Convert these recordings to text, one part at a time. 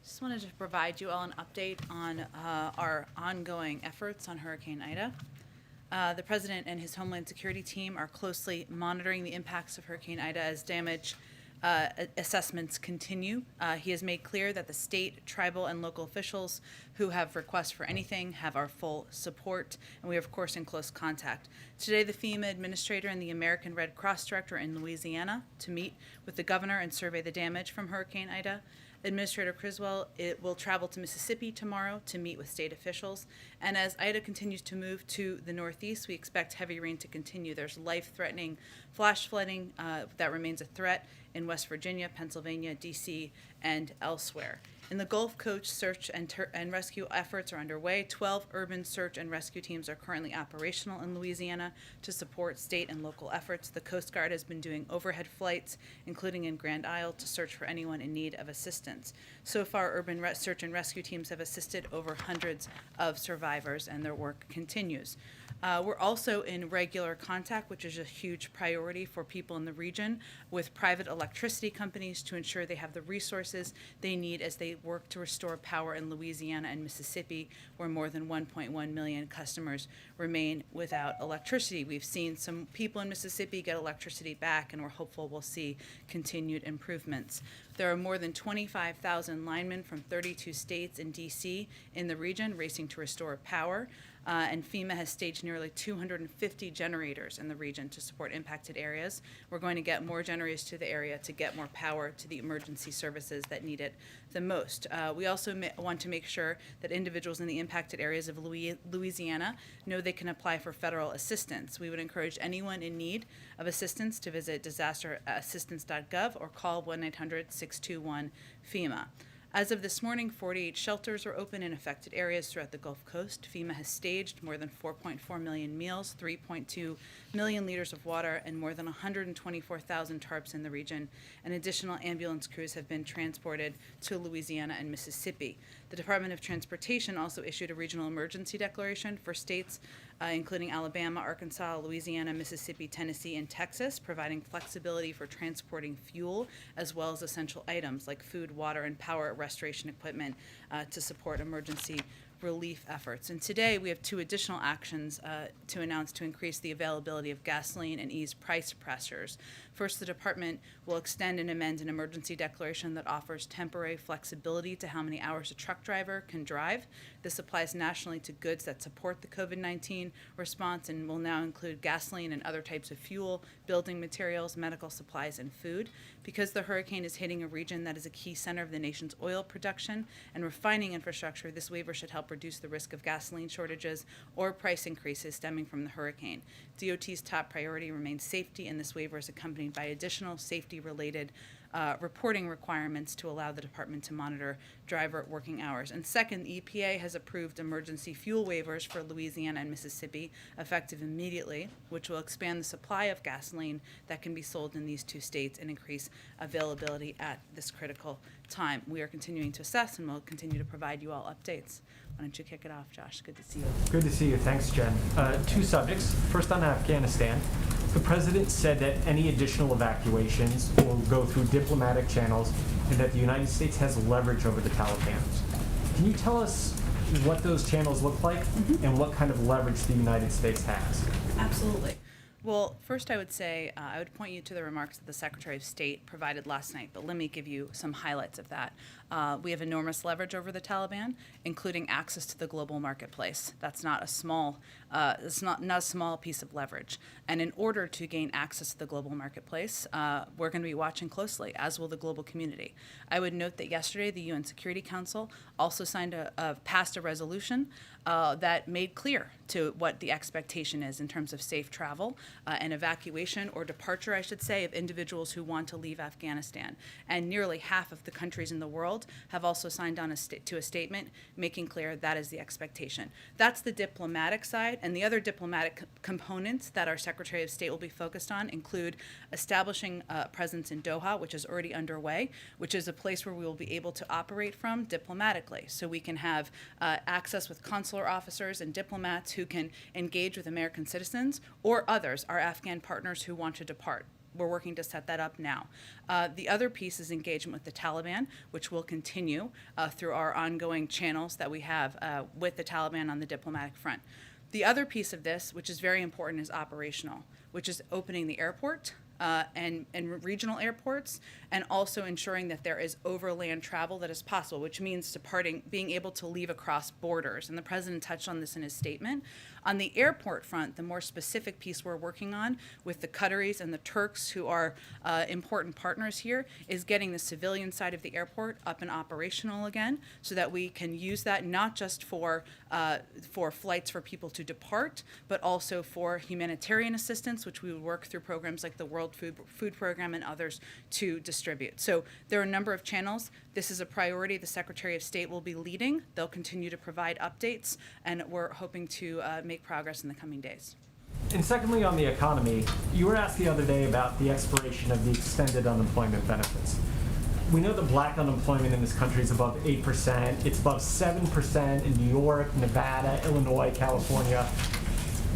Just wanted to provide you all an update on our ongoing efforts on Hurricane Ida. The President and his Homeland Security team are closely monitoring the impacts of Hurricane Ida as damage assessments continue. He has made clear that the state, tribal, and local officials who have requests for anything have our full support, and we are, of course, in close contact. Today, the FEMA administrator and the American Red Cross director are in Louisiana to meet with the governor and survey the damage from Hurricane Ida. Administrator Criswell will travel to Mississippi tomorrow to meet with state officials. And as Ida continues to move to the northeast, we expect heavy rain to continue. There's life-threatening flash flooding that remains a threat in West Virginia, Pennsylvania, D.C., and elsewhere. In the Gulf Coast, search and rescue efforts are underway. 12 urban search and rescue teams are currently operational in Louisiana to support state and local efforts. The Coast Guard has been doing overhead flights, including in Grand Isle, to search for anyone in need of assistance. So far, urban search and rescue teams have assisted over hundreds of survivors, and their work continues. We're also in regular contact, which is a huge priority for people in the region, with private electricity companies to ensure they have the resources they need as they work to restore power in Louisiana and Mississippi, where more than 1.1 million customers remain without electricity. We've seen some people in Mississippi get electricity back, and we're hopeful we'll see continued improvements. There are more than 25,000 linemen from 32 states and D.C. in the region racing to restore power. And FEMA has staged nearly 250 generators in the region to support impacted areas. We're going to get more generators to the area to get more power to the emergency services that need it the most. We also want to make sure that individuals in the impacted areas of Louisiana know they can apply for federal assistance. We would encourage anyone in need of assistance to visit disasterassistance.gov or call 1-800-621-FEMA. As of this morning, 48 shelters are open in affected areas throughout the Gulf Coast. FEMA has staged more than 4.4 million meals, 3.2 million liters of water, and more than 124,000 tarps in the region. And additional ambulance crews have been transported to Louisiana and Mississippi. The Department of Transportation also issued a regional emergency declaration for states including Alabama, Arkansas, Louisiana, Mississippi, Tennessee, and Texas, providing flexibility for transporting fuel as well as essential items like food, water, and power restoration equipment to support emergency relief efforts. And today we have two additional actions to announce to increase the availability of gasoline and ease price pressures. First, the department will extend and amend an emergency declaration that offers temporary flexibility to how many hours a truck driver can drive. This applies nationally to goods that support the COVID-19 response and will now include gasoline and other types of fuel, building materials, medical supplies, and food. Because the hurricane is hitting a region that is a key center of the nation's oil production and refining infrastructure, this waiver should help reduce the risk of gasoline shortages or price increases stemming from the hurricane. DOT's top priority remains safety, and this waiver is accompanied by additional safety-related reporting requirements to allow the department to monitor driver working hours. And second, the EPA has approved emergency fuel waivers for Louisiana and Mississippi, effective immediately, which will expand the supply of gasoline that can be sold in these two states and increase availability at this critical time. We are continuing to assess, and we'll continue to provide you all updates. Why don't you kick it off, Josh? Good to see you. Good to see you. Thanks, Jen. Two subjects. First, on Afghanistan. The president said that any additional evacuations will go through diplomatic channels and that the United States has leverage over the Taliban. Can you tell us what those channels look like and what kind of leverage the United States has? Absolutely. Well, first I would say I would point you to the remarks that the Secretary of State provided last night, but let me give you some highlights of that. We have enormous leverage over the Taliban, including access to the global marketplace. That's not a small, it's not a small piece of leverage. And in order to gain access to the global marketplace, we're going to be watching closely, as will the global community. I would note that yesterday the UN Security Council also passed a resolution that made clear to what the expectation is in terms of safe travel and evacuation, or departure, I should say, of individuals who want to leave Afghanistan. And nearly half of the countries in the world have also signed on to a statement making clear that is the expectation. That's the diplomatic side, and the other diplomatic components that our Secretary of State will be focused on include establishing a presence in Doha, which is already underway, which is a place where we will be able to operate from diplomatically. So we can have access with consular officers and diplomats who can engage with American citizens or others, our Afghan partners who want to depart. we're working to set that up now. The other piece is engagement with the Taliban, which will continue through our ongoing channels that we have with the Taliban on the diplomatic front. The other piece of this, which is very important, is operational, which is opening the airport and regional airports, and also ensuring that there is overland travel that is possible, which means being able to leave across borders. And the president touched on this in his statement. On the airport front, the more specific piece we're working on with the Qataris and the Turks, who are important partners here, is getting the civilian side of the airport up and operational again, so that we can use that not just for flights for people to depart, but also for humanitarian assistance, which we would work through programs like the World Food Program and others to distribute. So there are a number of channels. This is a priority the Secretary of State will be leading. They'll continue to provide updates, and we're hoping to make progress in the coming days. And secondly, on the economy, you were asked the other day about the expiration of the extended unemployment benefits. We know that black unemployment in this country is above 8%. It's above 7% in New York, Nevada, Illinois, California.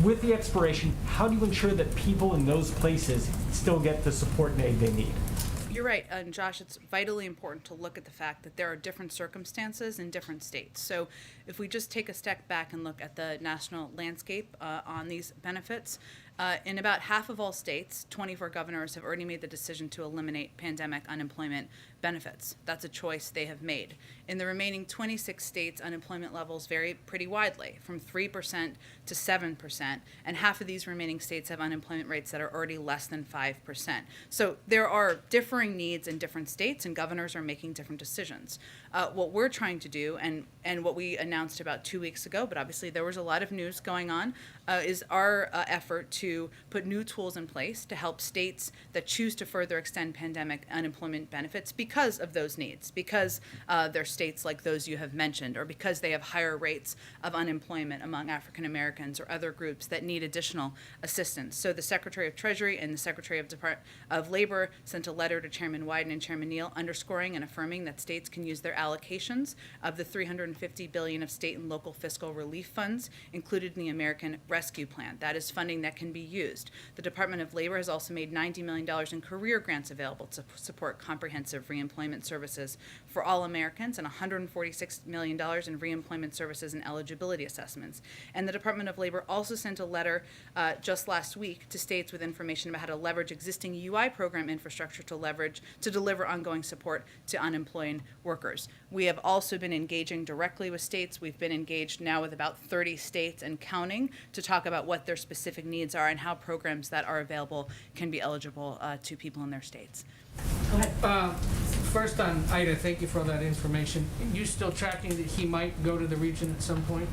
With the expiration, how do you ensure that people in those places still get the support and aid they need? You're right, and Josh, it's vitally important to look at the fact that there are different circumstances in different states. So if we just take a step back and look at the national landscape on these benefits, in about half of all states, 24 governors have already made the decision to eliminate pandemic unemployment benefits. That's a choice they have made. In the remaining 26 states, unemployment levels vary pretty widely, from 3% to 7%, and half of these remaining states have unemployment rates that are already less than 5%. So there are differing needs in different states, and governors are making different decisions. What we're trying to do, and what we announced about 2 weeks ago, but obviously there was a lot of news going on, is our effort to put new tools in place to help states that choose to further extend pandemic unemployment benefits because of those needs, because they're states like those you have mentioned, or because they have higher rates of unemployment among African Americans or other groups that need additional assistance. So the Secretary of Treasury and the Secretary of Labor sent a letter to Chairman Wyden and Chairman Neal underscoring and affirming that states can use their allocations of the $350 billion of state and local fiscal relief funds included in the American Rescue Plan. That is funding that can be used. The Department of Labor has also made $90 million in career grants available to support comprehensive reemployment services for all Americans, and $146 million in reemployment services and eligibility assessments. And the Department of Labor also sent a letter just last week to states with information about how to leverage existing UI program infrastructure to deliver ongoing support to unemployed workers. We have also been engaging directly with states. We've been engaged now with about 30 states and counting to talk about what their specific needs are and how programs that are available can be eligible to people in their states. Go ahead. First on Ida, thank you for all that information. You still tracking that he might go to the region at some point?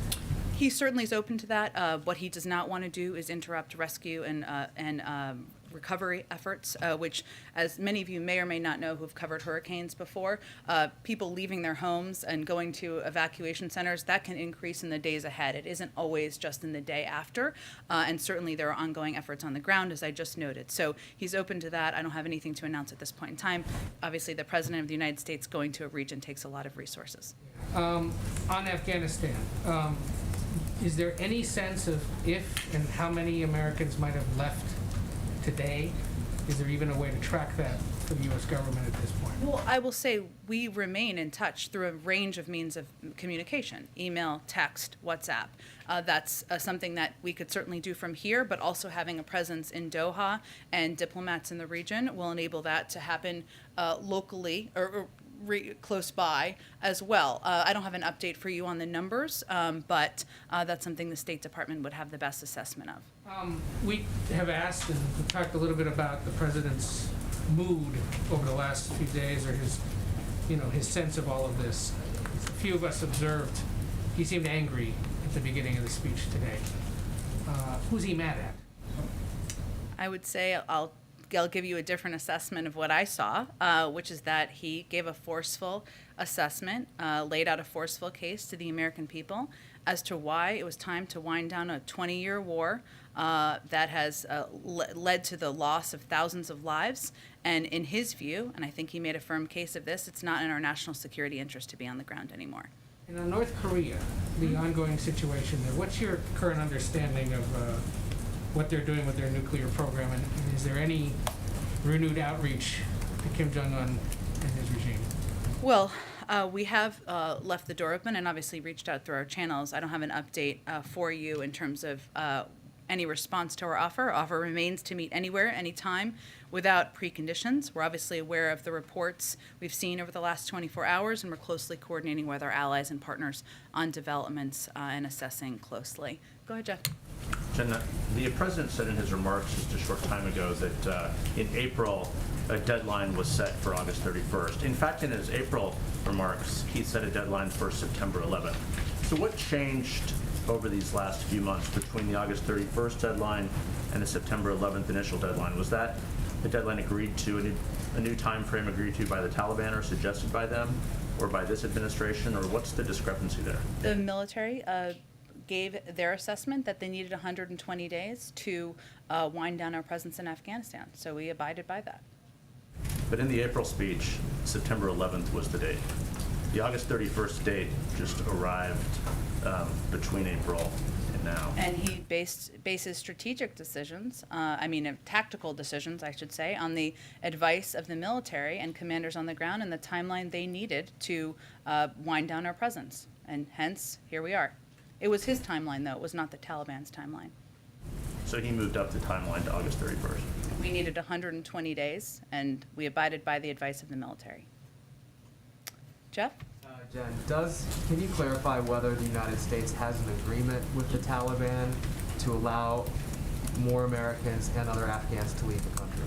He certainly is open to that. What he does not want to do is interrupt rescue and recovery efforts, which, as many of you may or may not know who've covered hurricanes before, people leaving their homes and going to evacuation centers, that can increase in the days ahead. It isn't always just in the day after, and certainly there are ongoing efforts on the ground, as I just noted. So he's open to that. I don't have anything to announce at this point in time. Obviously, the President of the United States going to a region takes a lot of resources. On Afghanistan, is there any sense of if and how many Americans might have left today? Is there even a way to track that for the U.S. government at this point? Well, I will say we remain in touch through a range of means of communication: email, text, WhatsApp. That's something that we could certainly do from here, but also having a presence in Doha and diplomats in the region will enable that to happen locally or close by as well. I don't have an update for you on the numbers, but that's something the State Department would have the best assessment of. We have asked and talked a little bit about the president's mood over the last few days, or his sense of all of this. A few of us observed he seemed angry at the beginning of the speech today. Who's he mad at? I would say I'll give you a different assessment of what I saw, which is that he gave a forceful assessment, laid out a forceful case to the American people as to why it was time to wind down a 20-year war that has led to the loss of thousands of lives. And in his view, and I think he made a firm case of this, it's not in our national security interest to be on the ground anymore. And on North Korea, the ongoing situation there, what's your current understanding of what they're doing with their nuclear program, and is there any renewed outreach to Kim Jong-un and his regime? Well, we have left the door open and obviously reached out through our channels. I don't have an update for you in terms of any response to our offer. Our offer remains to meet anywhere, anytime, without preconditions. We're obviously aware of the reports we've seen over the last 24 hours, and we're closely coordinating with our allies and partners on developments and assessing closely. Go ahead, Jeff. Jen, the president said in his remarks just a short time ago that in April, a deadline was set for August 31st. In fact, in his April remarks, he set a deadline for September 11th. So what changed over these last few months between the August 31st deadline and the September 11th initial deadline? Was that the deadline agreed to, a new time frame agreed to by the Taliban or suggested by them or by this administration, or what's the discrepancy there? The military gave their assessment that they needed 120 days to wind down our presence in Afghanistan, so we abided by that. But in the April speech, September 11th was the date. The August 31st date just arrived between April and now. And he bases strategic decisions, tactical decisions, I should say, on the advice of the military and commanders on the ground and the timeline they needed to wind down our presence. And hence, here we are. It was his timeline, though. It was not the Taliban's timeline. So he moved up the timeline to August 31st. We needed 120 days, and we abided by the advice of the military. Jeff? Jen, can you clarify whether the United States has an agreement with the Taliban to allow more Americans and other Afghans to leave the country?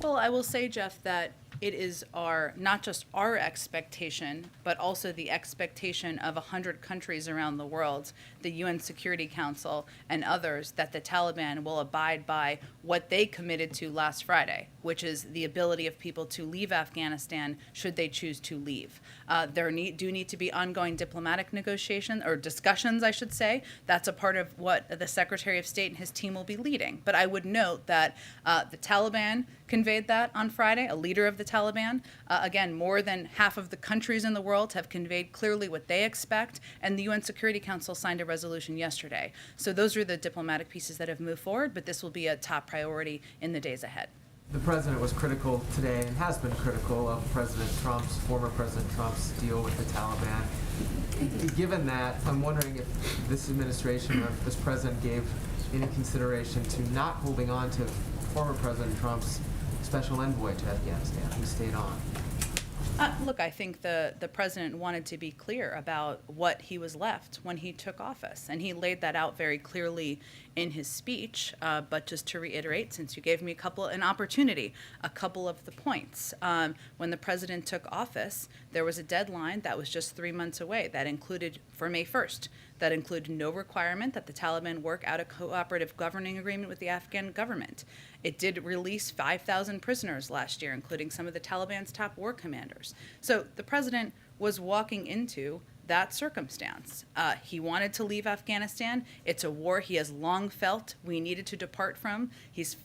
Well, I will say, Jeff, that it is not just our expectation, but also the expectation of 100 countries around the world, the UN Security Council and others, that the Taliban will abide by what they committed to last Friday, which is the ability of people to leave Afghanistan should they choose to leave. There do need to be ongoing diplomatic negotiations, or discussions, I should say. That's a part of what the Secretary of State and his team will be leading. But I would note that the Taliban conveyed that on Friday, a leader of the Taliban. Again, more than half of the countries in the world have conveyed clearly what they expect, and the UN Security Council signed a resolution yesterday. So those are the diplomatic pieces that have moved forward, but this will be a top priority in the days ahead. The president was critical today and has been critical of former President Trump's deal with the Taliban. Given that, I'm wondering if this administration or if this president gave any consideration to not holding on to former President Trump's special envoy to Afghanistan, who stayed on. Look, I think the president wanted to be clear about what he was left when he took office, and he laid that out very clearly in his speech. But just to reiterate, since you gave me an opportunity, a couple of the points. When the president took office, there was a deadline that was just 3 months away that included, for May 1st, that included no requirement that the Taliban work out a cooperative governing agreement with the Afghan government. It did release 5,000 prisoners last year, including some of the Taliban's top war commanders. So the president was walking into that circumstance. He wanted to leave Afghanistan. It's a war he has long felt we needed to depart from. He's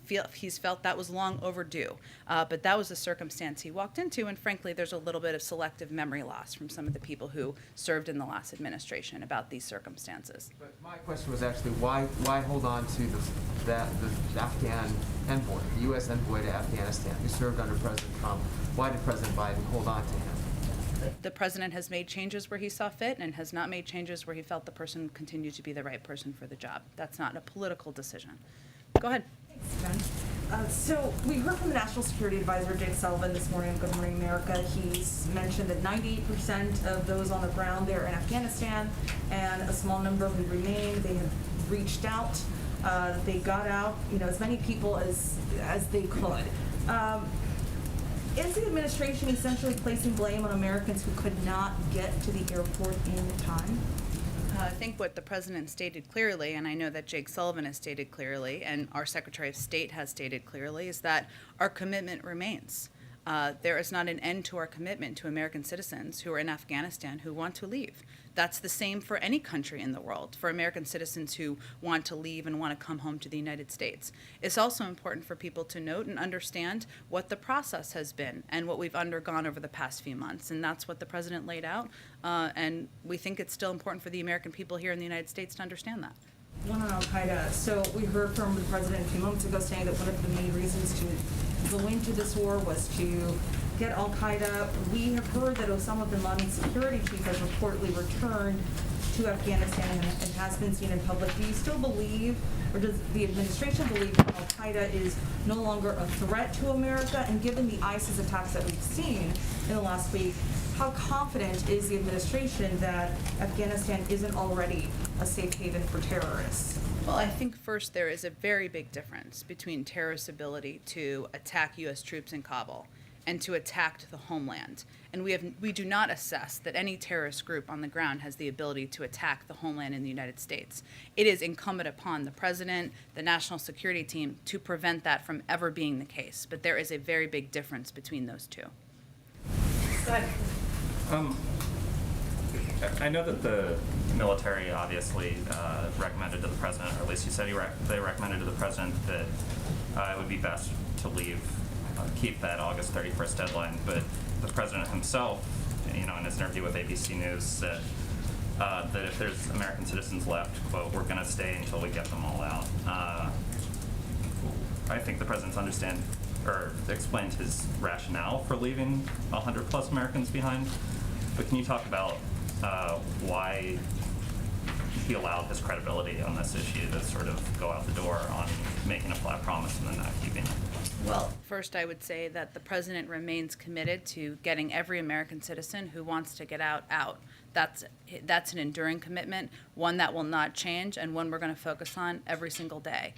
felt that was long overdue. But that was the circumstance he walked into, and frankly, there's a little bit of selective memory loss from some of the people who served in the last administration about these circumstances. But my question was actually, why hold on to the Afghan envoy, the U.S. envoy to Afghanistan, who served under President Trump? Why did President Biden hold on to him? The president has made changes where he saw fit and has not made changes where he felt the person continued to be the right person for the job. That's not a political decision. Go ahead. Thanks, Jen. So we heard from the National Security Advisor, Jake Sullivan, this morning on Good Morning America. He's mentioned that 98% of those on the ground there in Afghanistan and a small number who remain, they have reached out. They got out, as many people as they could. Is the administration essentially placing blame on Americans who could not get to the airport in time? I think what the president stated clearly, and I know that Jake Sullivan has stated clearly, and our Secretary of State has stated clearly, is that our commitment remains. There is not an end to our commitment to American citizens who are in Afghanistan who want to leave. That's the same for any country in the world, for American citizens who want to leave and want to come home to the United States. It's also important for people to note and understand what the process has been and what we've undergone over the past few months, and that's what the president laid out, and we think it's still important for the American people here in the United States to understand that. One on Al-Qaeda. So we heard from the president a few moments ago saying that one of the main reasons to go into this war, was to get Al-Qaeda. We have heard that Osama bin Laden's security chief has reportedly returned to Afghanistan and has been seen in public. Do you still believe, or does the administration believe, that Al-Qaeda is no longer a threat to America? And given the ISIS attacks that we've seen in the last week, how confident is the administration that Afghanistan isn't already a safe haven for terrorists? Well, I think first there is a very big difference between terrorists' ability to attack U.S. troops in Kabul and to attack the homeland. And we do not assess that any terrorist group on the ground has the ability to attack the homeland in the United States. It is incumbent upon the president, the national security team, to prevent that from ever being the case. But there is a very big difference between those two. Go ahead. I know that the military obviously recommended to the president, or at least you said they recommended to the president that it would be best to keep that August 31st deadline. But the president himself, in his interview with ABC News, said that if there's American citizens left, quote, we're going to stay until we get them all out. I think the president's explained his rationale for leaving 100 plus Americans behind. But can you talk about why he allowed his credibility on this issue to sort of go out the door on making a flat promise and then not keeping it? Well, first I would say that the president remains committed to getting every American citizen who wants to get out. That's an enduring commitment, one that will not change, and one we're going to focus on every single day.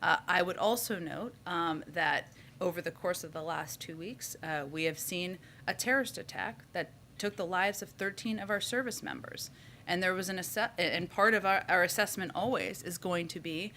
I would also note that over the course of the last 2 weeks, we have seen a terrorist attack that took the lives of 13 of our service members. And there was and part of our assessment always is going to be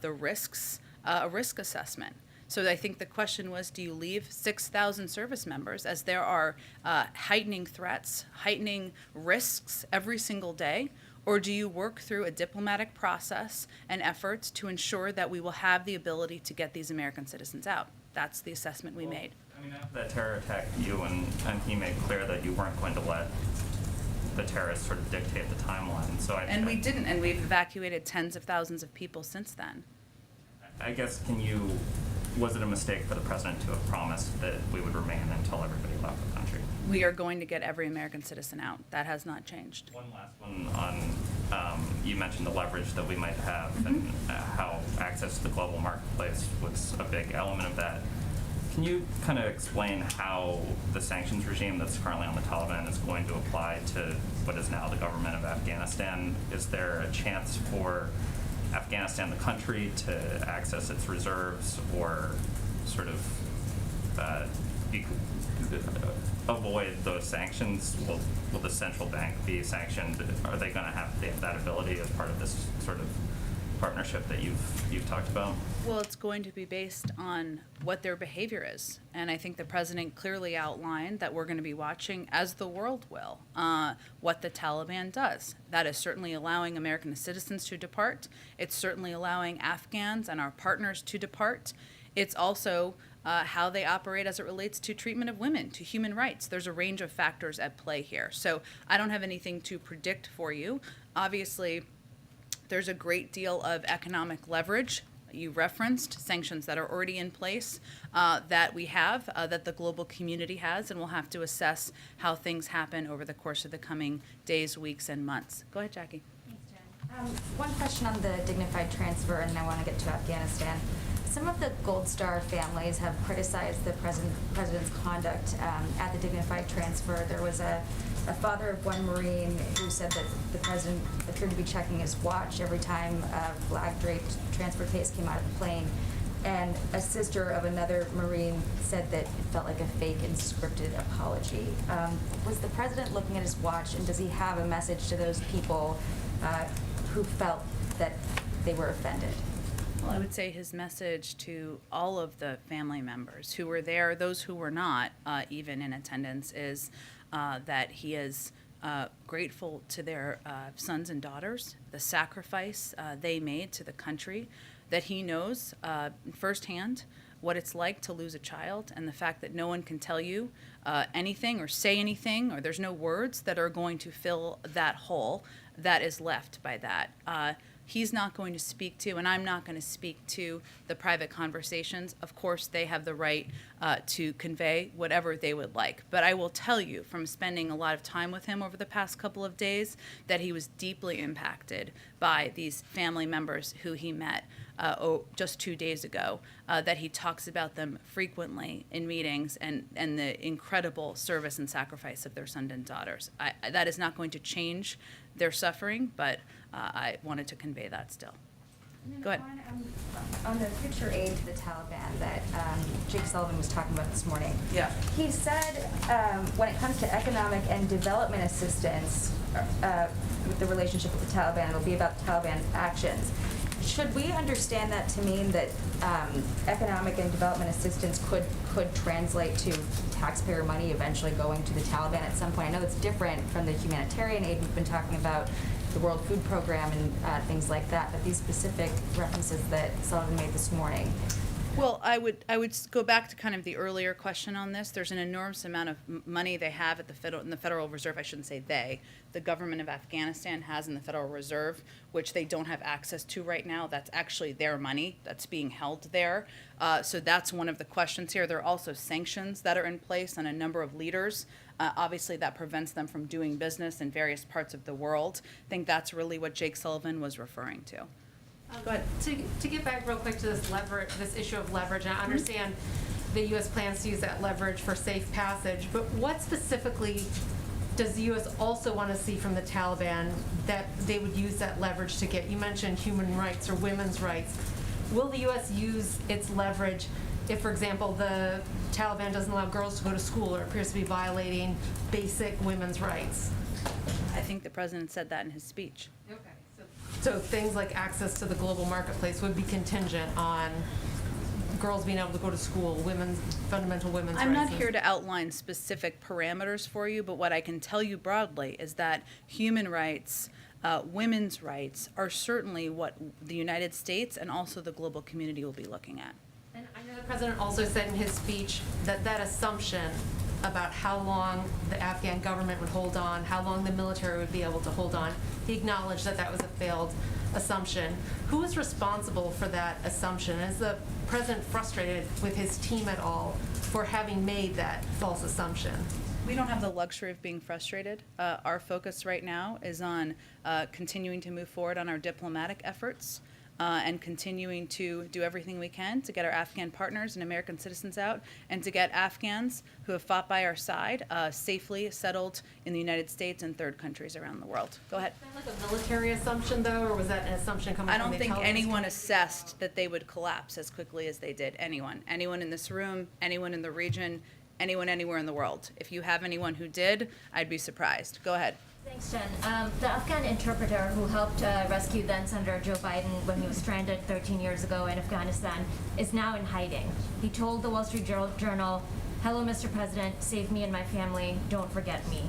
the risks, a risk assessment. So I think the question was, do you leave 6,000 service members as there are heightening threats, heightening risks every single day? Or do you work through a diplomatic process and efforts to ensure that we will have the ability to get these American citizens out? That's the assessment we made. I mean, after that terror attack, and he made clear that you weren't going to let the terrorists sort of dictate the timeline. And we didn't, and we've evacuated tens of thousands of people since then. I guess, was it a mistake for the president to have promised that we would remain until everybody left the country? We are going to get every American citizen out. That has not changed. One last one on, you mentioned the leverage that we might have and how access to the global marketplace was a big element of that. Can you kind of explain how the sanctions regime that's currently on the Taliban is going to apply to what is now the government of Afghanistan? Is there a chance for Afghanistan, the country, to access its reserves or sort of avoid those sanctions? Will the central bank be sanctioned? Are they going to have that ability as part of this sort of partnership that you've talked about? Well, it's going to be based on what their behavior is. And I think the president clearly outlined that we're going to be watching, as the world will, what the Taliban does. That is certainly allowing American citizens to depart. It's certainly allowing Afghans and our partners to depart. It's also how they operate as it relates to treatment of women, to human rights. There's a range of factors at play here. So I don't have anything to predict for you. Obviously, there's a great deal of economic leverage. You referenced sanctions that are already in place that we have, that the global community has, and we'll have to assess how things happen over the course of the coming days, weeks, and months. Go ahead, Jackie. Thanks, Jen. One question on the dignified transfer, and then I want to get to Afghanistan. Some of the Gold Star families have criticized the president's conduct at the dignified transfer. There was a father of one Marine who said that the president appeared to be checking his watch every time a flag-draped transfer case came out of the plane. And a sister of another Marine said that it felt like a fake and scripted apology. Was the president looking at his watch, and does he have a message to those people who felt that they were offended? Well, I would say his message to all of the family members who were there, those who were not even in attendance, is that he is grateful to their sons and daughters, the sacrifice they made to the country, that he knows firsthand what it's like to lose a child, and the fact that no one can tell you anything or say anything, or there's no words that are going to fill that hole that is left by that. He's not going to speak to, and I'm not going to speak to, the private conversations. Of course, they have the right to convey whatever they would like. But I will tell you from spending a lot of time with him over the past couple of days that he was deeply impacted by these family members who he met just 2 days ago, that he talks about them frequently in meetings, and the incredible service and sacrifice of their sons and daughters. That is not going to change their suffering, but I wanted to convey that still. And then Go ahead. On the future aid to the Taliban that Jake Sullivan was talking about this morning. Yeah. He said when it comes to economic and development assistance with the relationship with the Taliban, it'll be about the Taliban's actions. Should we understand that to mean that economic and development assistance could translate to taxpayer money eventually going to the Taliban at some point? I know it's different from the humanitarian aid we've been talking about, the World Food Program and things like that, but these specific references that Sullivan made this morning. Well, I would go back to kind of the earlier question on this. There's an enormous amount of money they have at in the Federal Reserve. I shouldn't say they. The government of Afghanistan has in the Federal Reserve, which they don't have access to right now. That's actually their money that's being held there. So that's one of the questions here. There are also sanctions that are in place on a number of leaders. Obviously, that prevents them from doing business in various parts of the world. I think that's really what Jake Sullivan was referring to. Go ahead. To get back real quick to this issue of leverage, and I understand the U.S. plans to use that leverage for safe passage, but what specifically does the U.S. also want to see from the Taliban that they would use that leverage to get? You mentioned human rights or women's rights. Will the U.S. use its leverage if, for example, the Taliban doesn't allow girls to go to school or appears to be violating basic women's rights? I think the president said that in his speech. Okay. So things like access to the global marketplace would be contingent on girls being able to go to school, fundamental women's rights. I'm not here to outline specific parameters for you, but what I can tell you broadly is that human rights, women's rights are certainly what the United States and also the global community will be looking at. And I know the president also said in his speech that that assumption about how long the Afghan government would hold on, how long the military would be able to hold on, he acknowledged that that was a failed assumption. Who is responsible for that assumption? Is the president frustrated with his team at all for having made that false assumption? We don't have the luxury of being frustrated. Our focus right now is on continuing to move forward on our diplomatic efforts and continuing to do everything we can to get our Afghan partners and American citizens out, and to get Afghans who have fought by our side safely settled in the United States and third countries around the world. Go ahead. Was that like a military assumption, though, or was that an assumption coming I from don't the think intelligence anyone community? assessed that they would collapse as quickly as they did. Anyone in this room, anyone in the region, anyone anywhere in the world. If you have anyone who did, I'd be surprised. Go ahead. Thanks, Jen. The Afghan interpreter who helped rescue then Senator Joe Biden when he was stranded 13 years ago in Afghanistan is now in hiding. He told the Wall Street Journal, "Hello, Mr. President, save me and my family, don't forget me."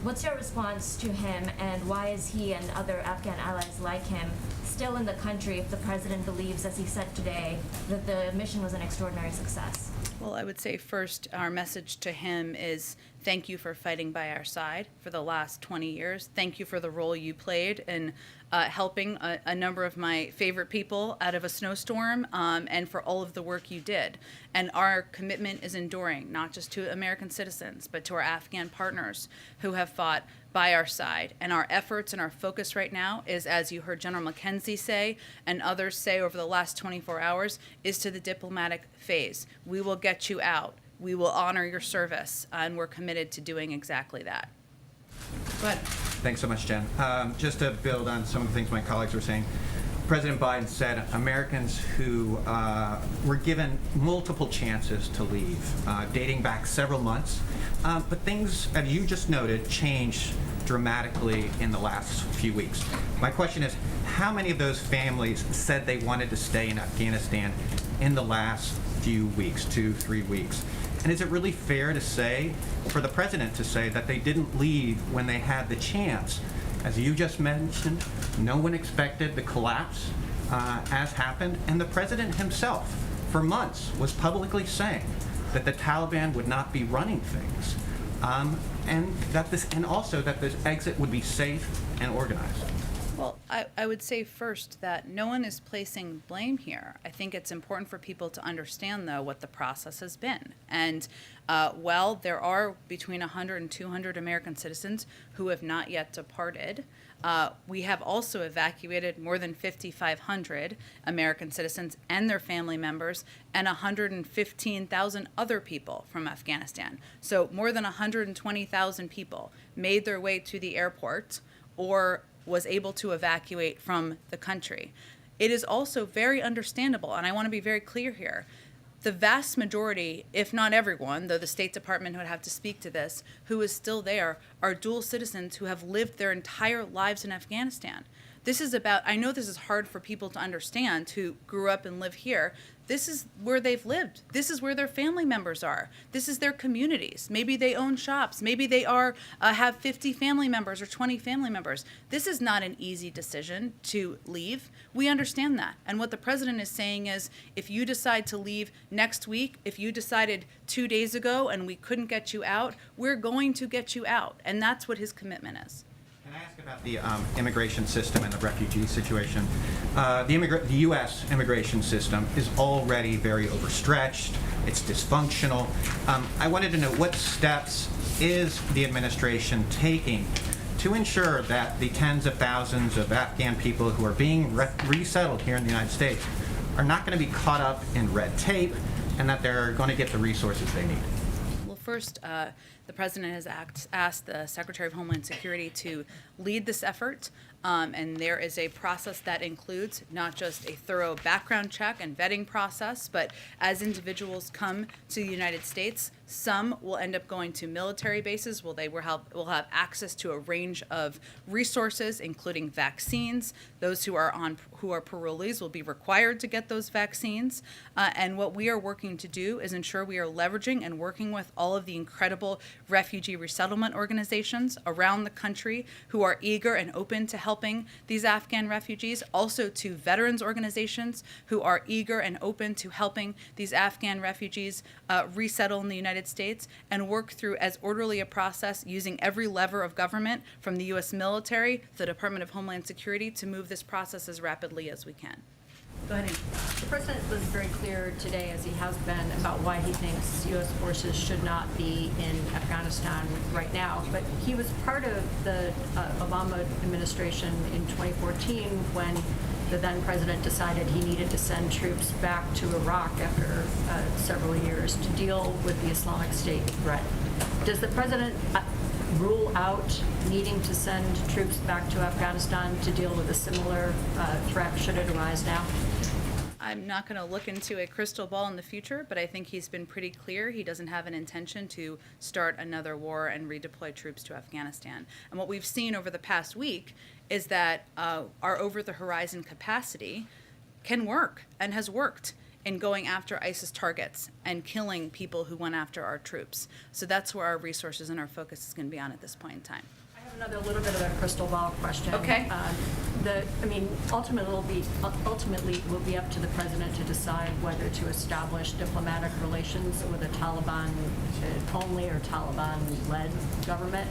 What's your response to him, and why is he and other Afghan allies like him still in the country if the president believes, as he said today, that the mission was an extraordinary success? Well, I would say first, our message to him is thank you for fighting by our side for the last 20 years. Thank you for the role you played in helping a number of my favorite people out of a snowstorm, and for all of the work you did. And our commitment is enduring, not just to American citizens, but to our Afghan partners who have fought by our side. And our efforts and our focus right now is, as you heard General McKenzie say and others say over the last 24 hours, is to the diplomatic phase. We will get you out. We will honor your service, and we're committed to doing exactly that. Go ahead. Thanks so much, Jen. Just to build on some of the things my colleagues were saying, President Biden said Americans who were given multiple chances to leave, dating back several months, but things, as you just noted, changed dramatically in the last few weeks. My question is, how many of those families said they wanted to stay in Afghanistan in the last few weeks, 2-3 weeks? And is it really fair to say, for the president to say, that they didn't leave when they had the chance? As you just mentioned, no one expected the collapse as happened, and the president himself, for months, was publicly saying that the Taliban would not be running things, and also that this exit would be safe and organized. Well, I would say first that no one is placing blame here. I think it's important for people to understand, though, what the process has been. And while there are between 100 and 200 American citizens who have not yet departed, we have also evacuated more than 5,500 American citizens and their family members and 115,000 other people from Afghanistan. So more than 120,000 people made their way to the airport or was able to evacuate from the country. It is also very understandable, and I want to be very clear here, the vast majority, if not everyone, though the State Department would have to speak to this, who is still there, are dual citizens who have lived their entire lives in Afghanistan. This is about, I know this is hard for people to understand who grew up and live here. This is where they've lived. This is where their family members are. This is their communities. Maybe they own shops. Maybe they have 50 family members or 20 family members. This is not an easy decision to leave. We understand that. And what the president is saying is, if you decide to leave next week, if you decided 2 days ago and we couldn't get you out, we're going to get you out. And that's what his commitment is. Can I ask about the immigration system and the refugee situation? The U.S. immigration system is already very overstretched. It's dysfunctional. I wanted to know what steps is the administration taking to ensure that the tens of thousands of Afghan people who are being resettled here in the United States are not going to be caught up in red tape and that they're going to get the resources they need? Well, first, the president has asked the Secretary of Homeland Security to lead this effort, and there is a process that includes not just a thorough background check and vetting process, but as individuals come to the United States, some will end up going to military bases where they will have access to a range of resources, including vaccines. Those who are parolees will be required to get those vaccines. And what we are working to do is ensure we are leveraging and working with all of the incredible refugee resettlement organizations around the country who are eager and open to helping these Afghan refugees, also to veterans organizations who are eager and open to helping these Afghan refugees resettle in the United States, and work through as orderly a process using every lever of government, from the U.S. military, the Department of Homeland Security, to move this process as rapidly as we can. Go ahead, Amy. The president was very clear today, as he has been, about why he thinks U.S. forces should not be in Afghanistan right now. But he was part of the Obama administration in 2014 when the then president decided he needed to send troops back to Iraq after several years to deal with the Islamic State threat. Does the president rule out needing to send troops back to Afghanistan to deal with a similar threat should it arise now? I'm not going to look into a crystal ball in the future, but I think he's been pretty clear he doesn't have an intention to start another war and redeploy troops to Afghanistan. And what we've seen over the past week is that our over-the-horizon capacity can work and has worked in going after ISIS targets and killing people who went after our troops. So that's where our resources and our focus is going to be on at this point in time. I have another little bit of a crystal ball question. Okay. Ultimately it will be up to the president to decide whether to establish diplomatic relations with a Taliban only or Taliban-led government.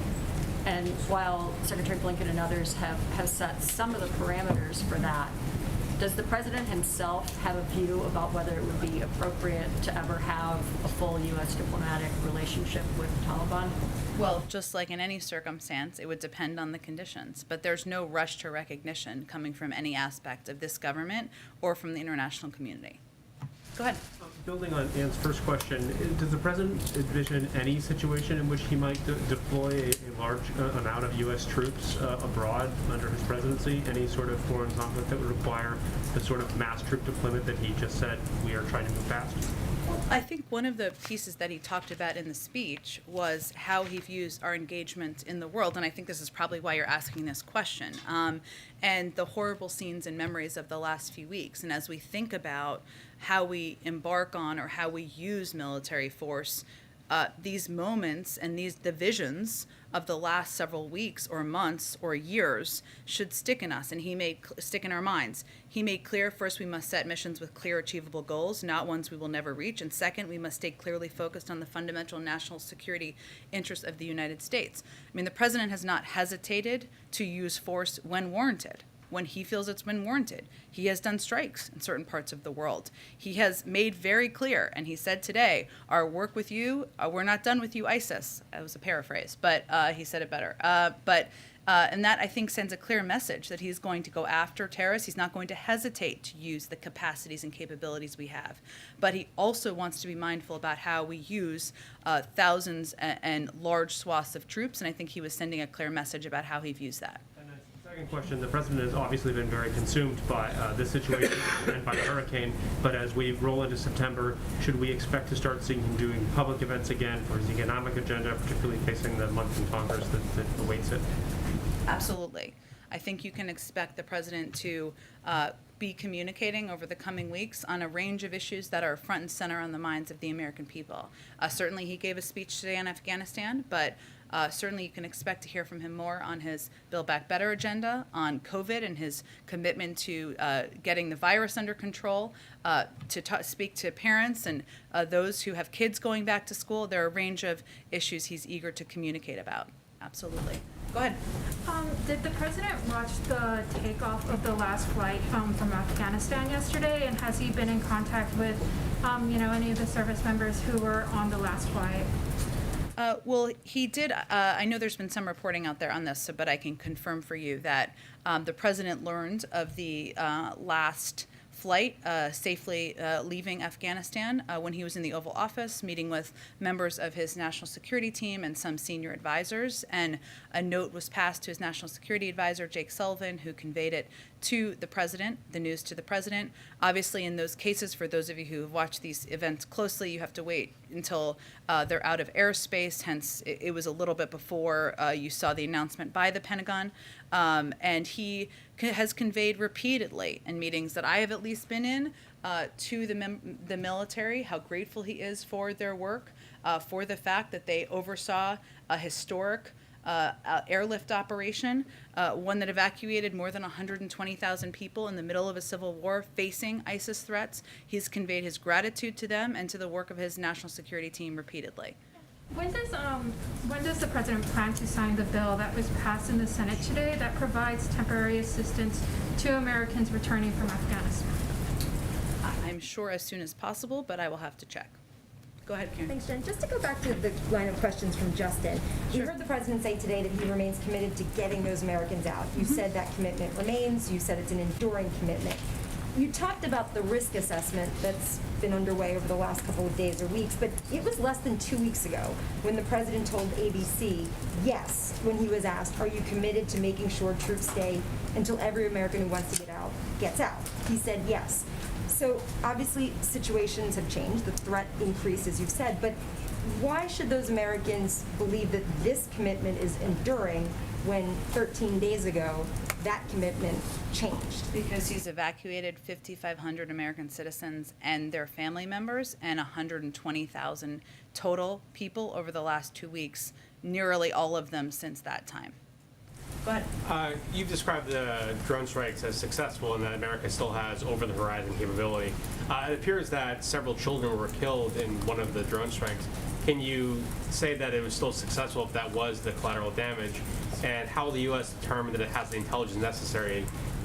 And while Secretary Blinken and others have set some of the parameters for that, does the president himself have a view about whether it would be appropriate to ever have a full U.S. diplomatic relationship with the Taliban? Well, just like in any circumstance, it would depend on the conditions. But there's no rush to recognition coming from any aspect of this government or from the international community. Go ahead. Building on Ann's first question, does the president envision any situation in which he might deploy a large amount of U.S. troops abroad under his presidency? Any sort of foreign conflict that would require the sort of mass troop deployment that he just said we are trying to move past? Well, I think one of the pieces that he talked about in the speech was how he views our engagement in the world, and I think this is probably why you're asking this question, and the horrible scenes and memories of the last few weeks. And as we think about how we embark on or how we use military force, these moments and these divisions of the last several weeks or months or years should stick in us, and stick in our minds. He made clear, first, we must set missions with clear, achievable goals, not ones we will never reach, and second, we must stay clearly focused on the fundamental national security interests of the United States. I mean, the president has not hesitated to use force when warranted. when he feels it's been warranted. He has done strikes in certain parts of the world. He has made very clear, and he said today, our work with you, we're not done with you, ISIS. That was a paraphrase, but he said it better. And that, I think, sends a clear message that he's going to go after terrorists. He's not going to hesitate to use the capacities and capabilities we have. But he also wants to be mindful about how we use thousands and large swaths of troops, and I think he was sending a clear message about how he views that. And the second question, the president has obviously been very consumed by this situation and by the hurricane, but as we roll into September, should we expect to start seeing him doing public events again for his economic agenda, particularly facing the month in Congress that awaits it? Absolutely. I think you can expect the president to be communicating over the coming weeks on a range of issues that are front and center on the minds of the American people. Certainly he gave a speech today on Afghanistan, but certainly you can expect to hear from him more on his Build Back Better agenda, on COVID and his commitment to getting the virus under control, to speak to parents and those who have kids going back to school. There are a range of issues he's eager to communicate about. Absolutely. Go ahead. Did the president watch the takeoff of the last flight from Afghanistan yesterday? And has he been in contact with, any of the service members who were on the last flight? Well, he did. I know there's been some reporting out there on this, but I can confirm for you that the president learned of the last flight safely leaving Afghanistan when he was in the Oval Office, meeting with members of his national security team and some senior advisors. And a note was passed to his national security advisor, Jake Sullivan, who conveyed it to the president, the news to the president. Obviously, in those cases, for those of you who have watched these events closely, you have to wait until they're out of airspace. Hence, it was a little bit before you saw the announcement by the Pentagon. And he has conveyed repeatedly in meetings that I have at least been in to the military how grateful he is for their work, for the fact that they oversaw a historic airlift operation, one that evacuated more than 120,000 people in the middle of a civil war facing ISIS threats. He's conveyed his gratitude to them and to the work of his national security team repeatedly. When does the president plan to sign the bill that was passed in the Senate today that provides temporary assistance to Americans returning from Afghanistan? I'm sure as soon as possible, but I will have to check. Go ahead, Karen. Thanks, Jen. Just to go back to the line of questions from Justin, we heard the president say today that he remains committed to getting those Americans out. You said that commitment remains. You said it's an enduring commitment. You talked about the risk assessment that's been underway over the last couple of days or weeks, but it was less than 2 weeks ago when the president told ABC, yes, when he was asked, are you committed to making sure troops stay until every American who wants to get out gets out? He said yes. So obviously situations have changed, the threat increased, as you've said, but why should those Americans believe that this commitment is enduring when 13 days ago that commitment changed? Because he's evacuated 5,500 American citizens and their family members and 120,000 total people over the last 2 weeks, nearly all of them since that time. Go ahead. You've described the drone strikes as successful and that America still has over-the-horizon capability. It appears that several children were killed in one of the drone strikes. Can you say that it was still successful if that was the collateral damage? And how will the U.S. determine that it has the intelligence necessary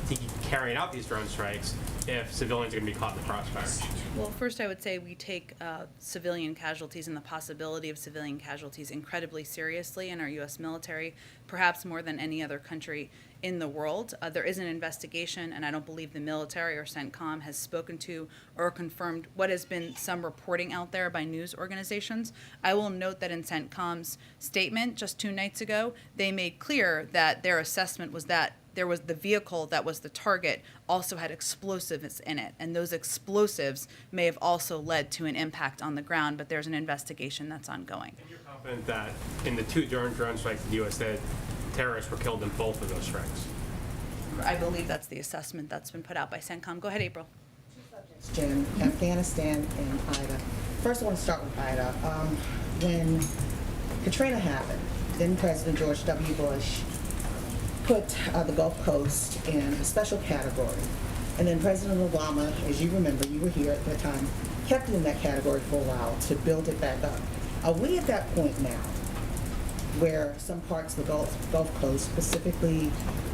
to keep carrying out these drone strikes if civilians are going to be caught in the crossfire? Well, first I would say we take civilian casualties and the possibility of civilian casualties incredibly seriously in our U.S. military, perhaps more than any other country in the world. There is an investigation, and I don't believe the military or CENTCOM has spoken to or confirmed what has been some reporting out there by news organizations. I will note that in CENTCOM's statement just 2 nights ago, they made clear that their assessment was that there was the vehicle that was the target also had explosives in it, and those explosives may have also led to an impact on the ground, but there's an investigation that's ongoing. And you're confident that in the 2 drone strikes the U.S. did, terrorists were killed in both of those strikes? I believe that's the assessment that's been put out by CENTCOM. Go ahead, April. Jim, Afghanistan and Ida. First, I want to start with Ida. When Katrina happened, then President George W. Bush put the Gulf Coast in a special category. And then President Obama, as you remember, you were here at the time, kept it in that category for a while to build it back up. Are we at that point now where some parts of the Gulf Coast, specifically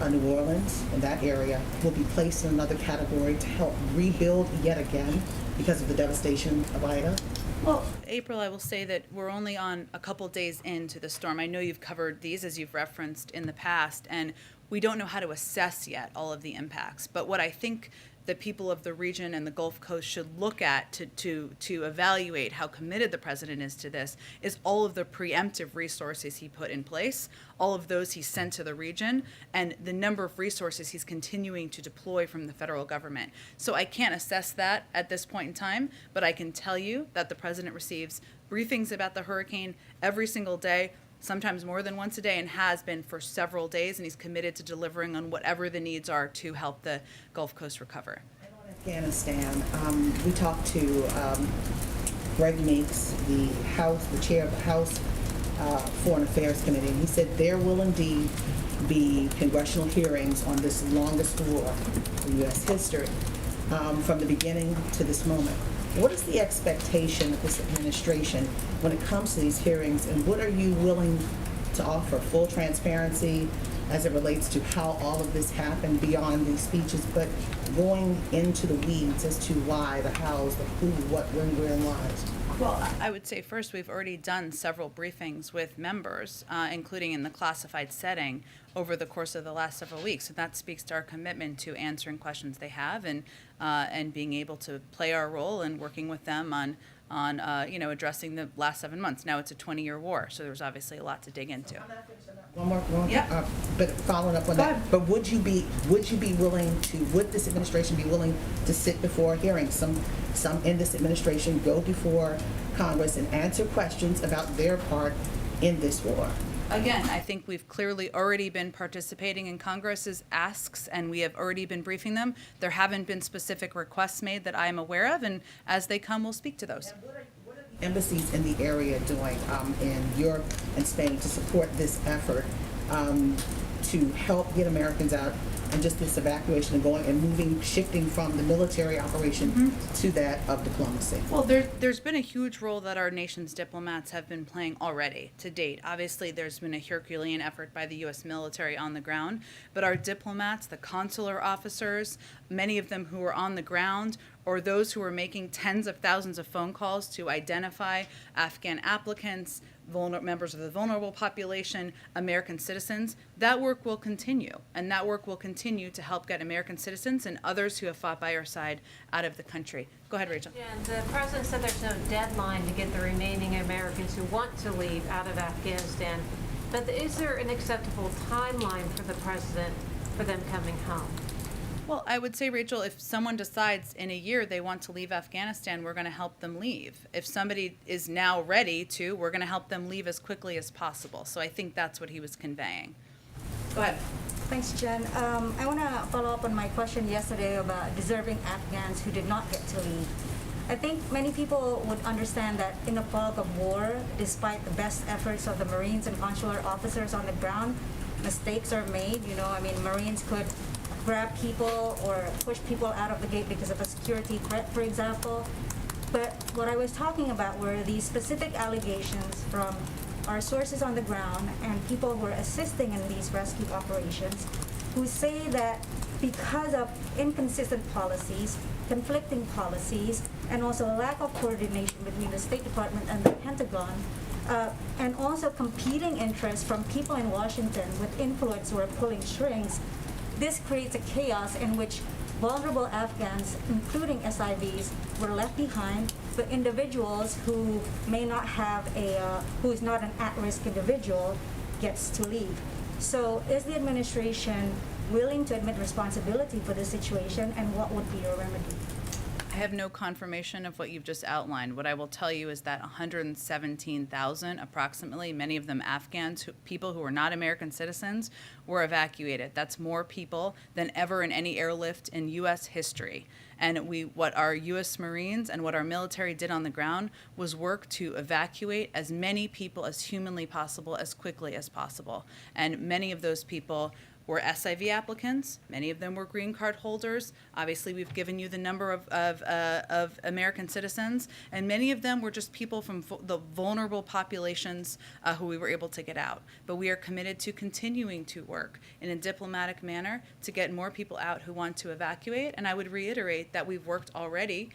New Orleans and that area, will be placed in another category to help rebuild yet again because of the devastation of Ida? Well, April, I will say that we're only on a couple days into the storm. I know you've covered these, as you've referenced in the past, and we don't know how to assess yet all of the impacts. But what I think the people of the region and the Gulf Coast should look at to evaluate how committed the president is to this is all of the preemptive resources he put in place, all of those he sent to the region, and the number of resources he's continuing to deploy from the federal government. So I can't assess that at this point in time, but I can tell you that the president receives briefings about the hurricane every single day, sometimes more than once a day, and has been for several days, and he's committed to delivering on whatever the needs are to help the Gulf Coast recover. Afghanistan, we talked to Greg Meeks, the chair of the House Foreign Affairs Committee, and he said there will indeed be congressional hearings on this longest war in U.S. history from the beginning to this moment. What is the expectation of this administration when it comes to these hearings, and what are you willing to offer? Full transparency as it relates to how all of this happened beyond these speeches, but going into the weeds as to why, the hows, the who, what, when, where, and whys. Well, I would say first, we've already done several briefings with members, including in the classified setting, over the course of the last several weeks. And that speaks to our commitment to answering questions they have and being able to play our role in working with them on addressing the last 7 months. Now it's a 20-year war, so there's obviously a lot to dig into. One more. Yeah. But following up on that, but would this administration be willing to sit before hearings? Some in this administration go before Congress and answer questions about their part in this war. Again, I think we've clearly already been participating in Congress's asks, and we have already been briefing them. There haven't been specific requests made that I am aware of, and as they come, we'll speak to those. Embassies in the area doing in Europe and Spain to support this effort to help get Americans out and just this evacuation and going and shifting from the military operation to that of diplomacy? Well, there's been a huge role that our nation's diplomats have been playing already to date. Obviously, there's been a Herculean effort by the U.S. military on the ground, but our diplomats, the consular officers, many of them who are on the ground, or those who are making tens of thousands of phone calls to identify Afghan applicants, members of the vulnerable population, American citizens, that work will continue. And that work will continue to help get American citizens and others who have fought by our side out of the country. Go ahead, Rachel. Yeah, and the president said there's no deadline to get the remaining Americans who want to leave out of Afghanistan. But is there an acceptable timeline for the president for them coming home? Well, I would say, Rachel, if someone decides in a year they want to leave Afghanistan, we're going to help them leave. If somebody is now ready to, we're going to help them leave as quickly as possible. So I think that's what he was conveying. Go ahead. Thanks, Jen. I want to follow up on my question yesterday about deserving Afghans who did not get to leave. I think many people would understand that in the fog of war, despite the best efforts of the Marines and consular officers on the ground, mistakes are made. Marines could grab people or push people out of the gate because of a security threat, for example. But what I was talking about were these specific allegations from our sources on the ground and people who are assisting in these rescue operations who say that because of inconsistent policies, conflicting policies, and also a lack of coordination between the State Department and the Pentagon, and also competing interests from people in Washington with influence who are pulling strings, this creates a chaos in which vulnerable Afghans, including SIVs, were left behind, but individuals who may not have who is not an at-risk individual gets to leave. So is the administration willing to admit responsibility for this situation, and what would be your remedy? I have no confirmation of what you've just outlined. What I will tell you is that 117,000, approximately, many of them Afghans, people who are not American citizens, were evacuated. That's more people than ever in any airlift in U.S. history. And what our U.S. Marines and what our military did on the ground was work to evacuate as many people as humanly possible, as quickly as possible. And many of those people were SIV applicants. Many of them were green card holders. Obviously, we've given you the number of American citizens, and many of them were just people from the vulnerable populations who we were able to get out. But we are committed to continuing to work in a diplomatic manner to get more people out who want to evacuate. And I would reiterate that we've worked already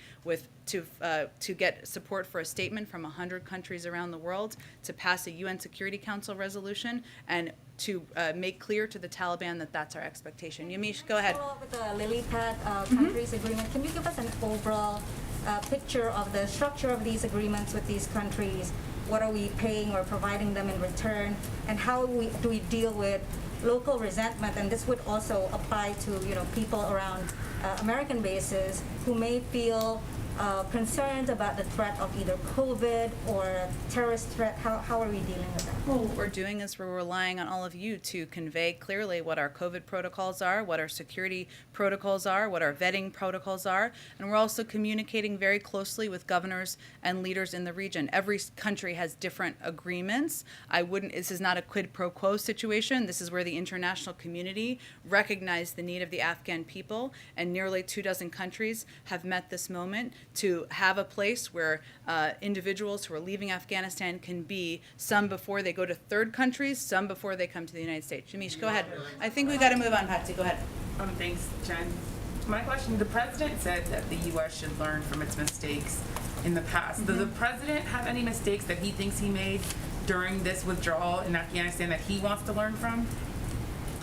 to get support for a statement from 100 countries around the world to pass a UN Security Council resolution and to make clear to the Taliban that that's our expectation. Yamish, go ahead. Follow up with the lily pad countries agreement. Can you give us an overall picture of the structure of these agreements with these countries? What are we paying or providing them in return? And how do we deal with local resentment? And this would also apply to people around American bases who may feel concerned about the threat of either COVID or terrorist threat. How are we dealing with that? Well, what we're doing is we're relying on all of you to convey clearly what our COVID protocols are, what our security protocols are, what our vetting protocols are, and we're also communicating very closely with governors and leaders in the region. Every country has different agreements. This is not a quid pro quo situation. This is where the international community recognized the need of the Afghan people, and nearly 24 countries have met this moment to have a place where individuals who are leaving Afghanistan can be, some before they go to third countries, some before they come to the United States. Jamish, go ahead. I think we got to move on, Patsy. Go ahead. Thanks, Jen. My question, the president said that the U.S. should learn from its mistakes in the past. Does the president have any mistakes that he thinks he made during this withdrawal in Afghanistan that he wants to learn from?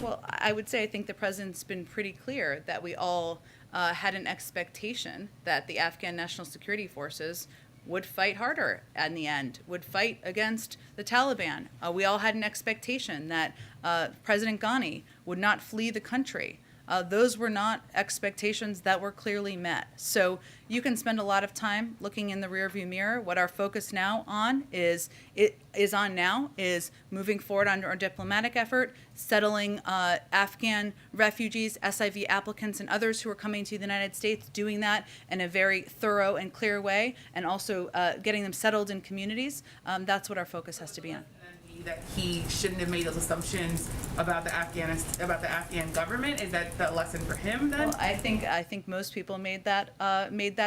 Well, I would say I think the president's been pretty clear that we all had an expectation that the Afghan National Security Forces would fight harder in the end, would fight against the Taliban. We all had an expectation that President Ghani would not flee the country. Those were not expectations that were clearly met. So you can spend a lot of time looking in the rearview mirror. What our focus now on is moving forward on our diplomatic effort, settling Afghan refugees, SIV applicants, and others who are coming to the United States, doing that in a very thorough and clear way, and also getting them settled in communities. That's what our focus has to be on. That he shouldn't have made those assumptions about the Afghan government? Is that the lesson for him then? Well, I think most people made that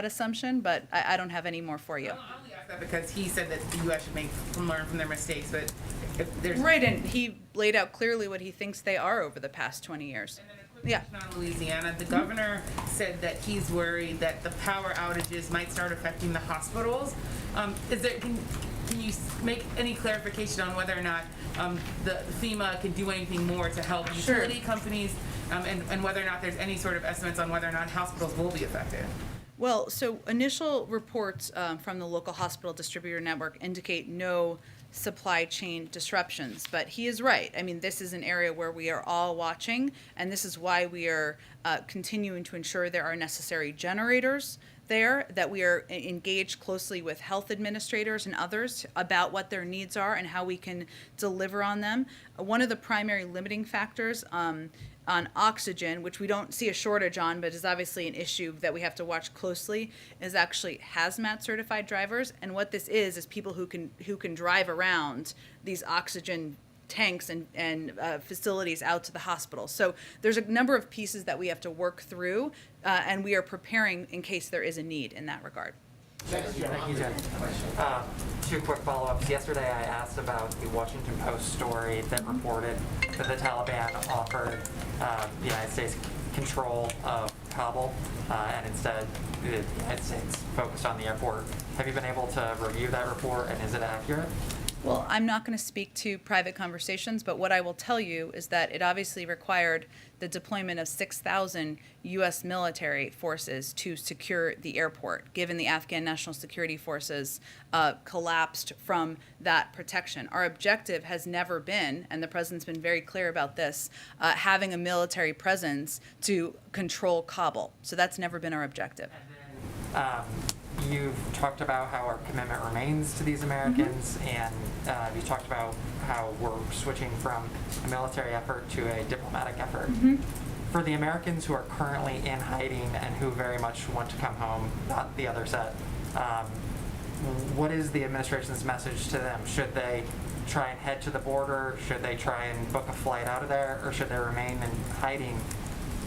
assumption, but I don't have any more for you. I only ask that because he said that the U.S. should learn from their mistakes, but if there's right, and he laid out clearly what he thinks they are over the past 20 years. And then a quick question on Louisiana. The governor said that he's worried that the power outages might start affecting the hospitals. Can you make any clarification on whether or not the FEMA can do anything more to help utility companies, and whether or not there's any sort of estimates on whether or not hospitals will be affected? Well, so initial reports from the local hospital distributor network indicate no supply chain disruptions, but he is right. I mean, this is an area where we are all watching, and this is why we are continuing to ensure there are necessary generators there, that we are engaged closely with health administrators and others about what their needs are and how we can deliver on them. One of the primary limiting factors on oxygen, which we don't see a shortage on, but is obviously an issue that we have to watch closely, is actually hazmat certified drivers. And what this is people who can drive around these oxygen tanks and facilities out to the hospital. So there's a number of pieces that we have to work through, and we are preparing in case there is a need in that regard. Thank you, Jen. Two quick follow-ups. Yesterday I asked about the Washington Post story that reported that the Taliban offered the United States control of Kabul, and instead the United States focused on the airport. Have you been able to review that report, and is it accurate? Well, I'm not going to speak to private conversations, but what I will tell you is that it obviously required the deployment of 6,000 U.S. military forces to secure the airport, given the Afghan National Security Forces collapsed from that protection. Our objective has never been, and the president's been very clear about this, having a military presence to control Kabul. So that's never been our objective. You've talked about how our commitment remains to these Americans, and you talked about how we're switching from a military effort to a diplomatic effort. For the Americans who are currently in hiding and who very much want to come home, not the other set, what is the administration's message to them? Should they try and head to the border? Should they try and book a flight out of there, or should they remain in hiding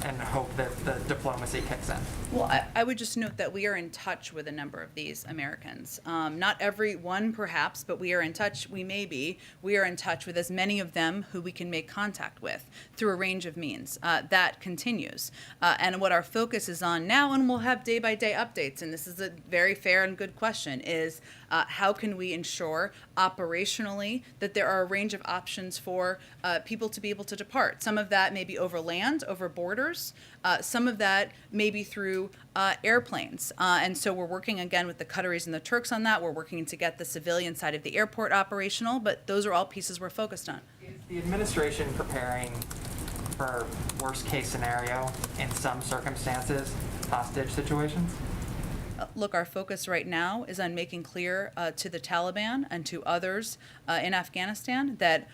and hope that the diplomacy kicks in? Well, I would just note that we are in touch with a number of these Americans. Not every one, perhaps, but we are in touch. We are in touch with as many of them who we can make contact with through a range of means. That continues. And what our focus is on now, and we'll have day-by-day updates, and this is a very fair and good question, is how can we ensure operationally that there are a range of options for people to be able to depart? Some of that may be over land, over borders. Some of that may be through airplanes. And so we're working again with the Qataris and the Turks on that. We're working to get the civilian side of the airport operational, but those are all pieces we're focused on. Is the administration preparing for worst case scenario in some circumstances, hostage situations? Look, our focus right now is on making clear to the Taliban and to others in Afghanistan that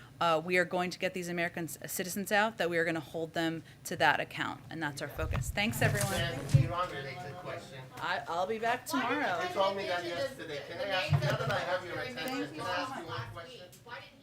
we are going to get these American citizens out, that we are going to hold them to that account, and that's our focus. Thanks, everyone. You're unrelated question. I'll be back tomorrow. You told me that yesterday. Can I ask, now that I have your attention, can I ask you one question?